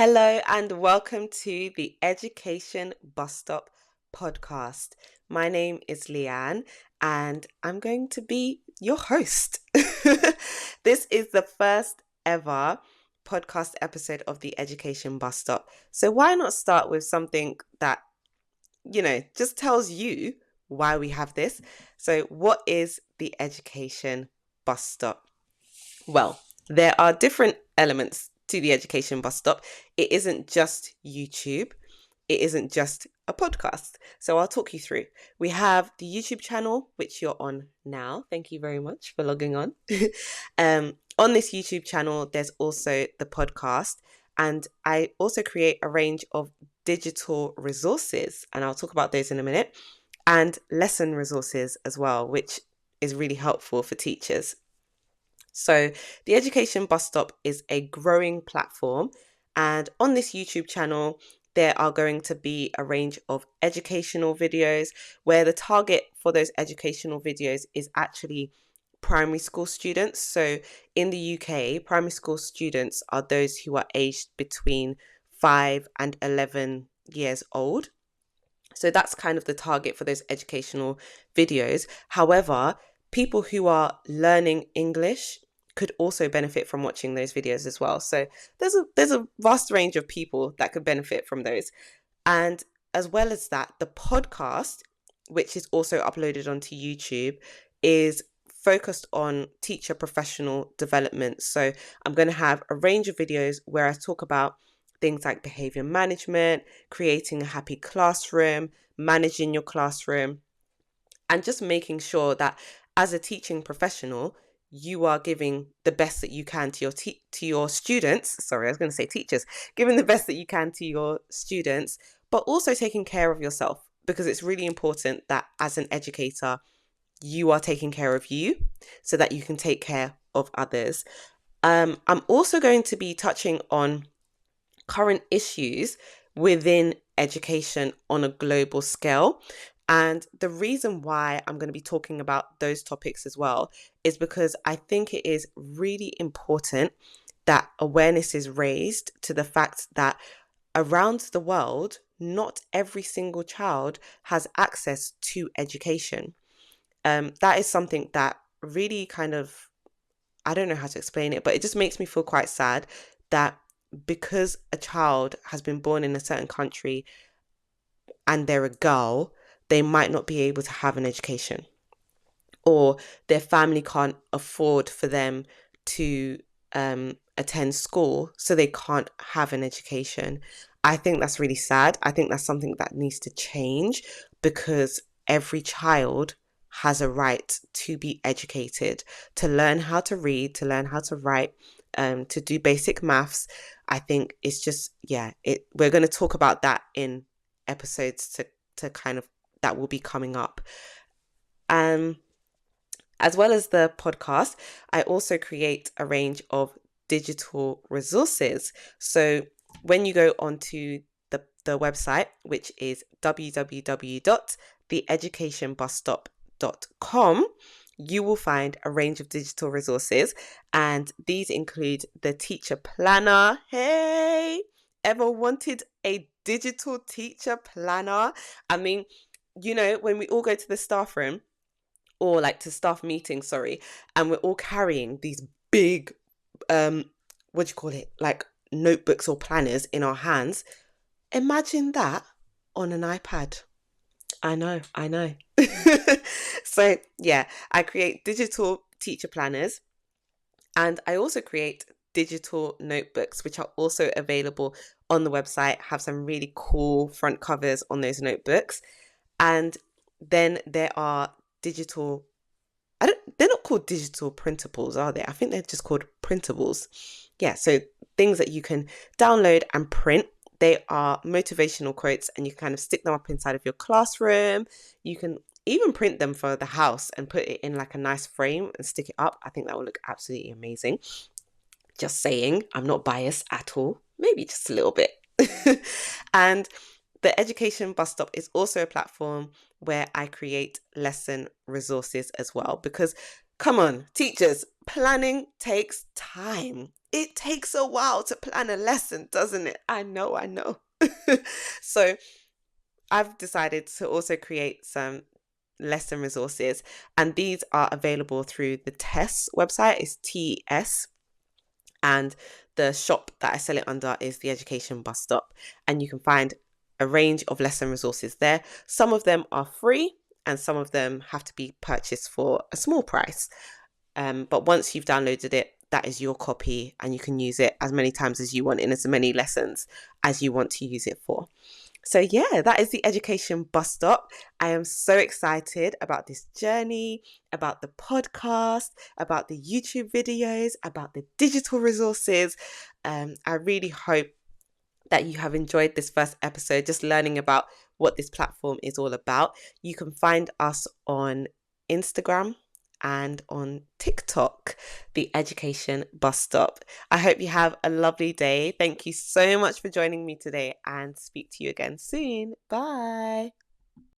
Hello and welcome to the Education Bus Stop podcast. My name is Leanne and I'm going to be your host. This is the first ever podcast episode of the Education Bus Stop. So why not start with something that, just tells you why we have this? So what is the Education Bus Stop? Well, there are different elements to the Education Bus Stop. It isn't just YouTube, it isn't just a podcast. So I'll talk you through. We have the YouTube channel, which you're on now. Thank you very much for logging on. On this YouTube channel, there's also the podcast, and I also create a range of digital resources, and I'll talk about those in a minute, and lesson resources as well, which is really helpful for teachers. So, the Education Bus Stop is a growing platform, and on this YouTube channel, there are going to be a range of educational videos where the target for those educational videos is actually primary school students. So, in the UK, primary school students are those who are aged between 5 and 11 years old. So that's kind of the target for those educational videos. However, people who are learning English could also benefit from watching those videos as well. So there's a vast range of people that could benefit from those. And as well as that, the podcast, which is also uploaded onto YouTube, is focused on teacher professional development. So I'm going to have a range of videos where I talk about things like behavior management, creating a happy classroom, managing your classroom, and just making sure that as a teaching professional, you are giving the best that you can to your students. Sorry, I was going to say teachers. Giving the best that you can to your students, but also taking care of yourself, because it's really important that as an educator, you are taking care of you so that you can take care of others. I'm also going to be touching on current issues within education on a global scale. And the reason why I'm going to be talking about those topics as well is because I think it is really important that awareness is raised to the fact that around the world, not every single child has access to education. That is something that really kind of, I don't know how to explain it, but it just makes me feel quite sad that because a child has been born in a certain country and they're a girl, they might not be able to have an education, or their family can't afford for them to attend school, so they can't have an education. I think that's really sad. I think that's something that needs to change, because every child has a right to be educated, to learn how to read, to learn how to write, to do basic maths. I think it's just, we're going to talk about that in episodes to kind of, that will be coming up. As well as the podcast, I also create a range of digital resources. So when you go onto the website, which is www.theeducationbusstop.com, you will find a range of digital resources, and these include the teacher planner. Hey, ever wanted a digital teacher planner? I mean, when we all go to the staff room, or like to staff meetings, sorry, and we're all carrying these big, what do you call it, like notebooks or planners in our hands. Imagine that on an iPad. I know. So yeah, I create digital teacher planners, and I also create digital notebooks, which are also available on the website, have some really cool front covers on those notebooks. And then there are digital, they're not called digital printables, are they? I think they're just called printables. Yeah, so things that you can download and print. They are motivational quotes, and you can kind of stick them up inside of your classroom. You can even print them for the house and put it in like a nice frame and stick it up. I think that will look absolutely amazing. Just saying, I'm not biased at all. Maybe just a little bit. And the Education Bus Stop is also a platform where I create lesson resources as well. Because, come on, teachers, planning takes time. It takes a while to plan a lesson, doesn't it? I know, I know. So I've decided to also create some lesson resources, and these are available through the TESS website. It's TES, and the shop that I sell it under is the Education Bus Stop, and you can find a range of lesson resources there. Some of them are free, and some of them have to be purchased for a small price. But once you've downloaded it, that is your copy, and you can use it as many times as you want in as many lessons as you want to use it for. So, yeah, that is the Education Bus Stop. I am so excited about this journey, about the podcast, about the YouTube videos, about the digital resources. I really hope that you have enjoyed this first episode, just learning about what this platform is all about. You can find us on Instagram and on TikTok, the Education Bus Stop. I hope you have a lovely day. Thank you so much for joining me today, and speak to you again soon. Bye.